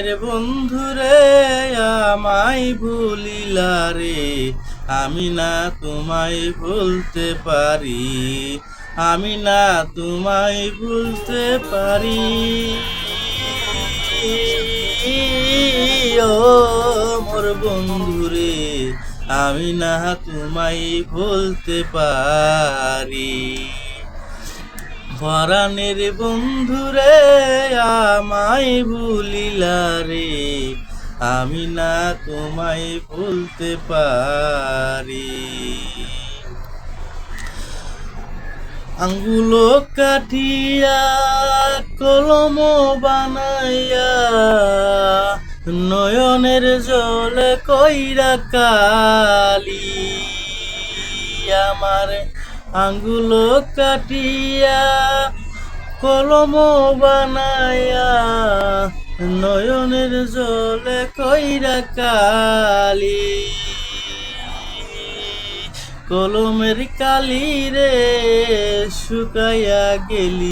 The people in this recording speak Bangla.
রে বন্ধুরে আমায় ভুলিলা রে, আমি না তোমায় ভুলতে পারি, আমি না তোমায় ভুলতে পারি। ও মোর বন্ধুরে, আমি না তোমায় ভুলতে পারি। পরাণের বন্ধুরে আমায় ভুলিলা রে, আমি না তোমায় ভুলতে পারি। আঙ্গুলো কাটিয়া কলম বানাইয়া, নয়নের জলে কইরা কালি আমার। আঙ্গুলো কাটিয়া কলম বানাইয়া, নয়নের জলে কইরা কালি। কলমের কালি রে শুকাইয়া গেলি।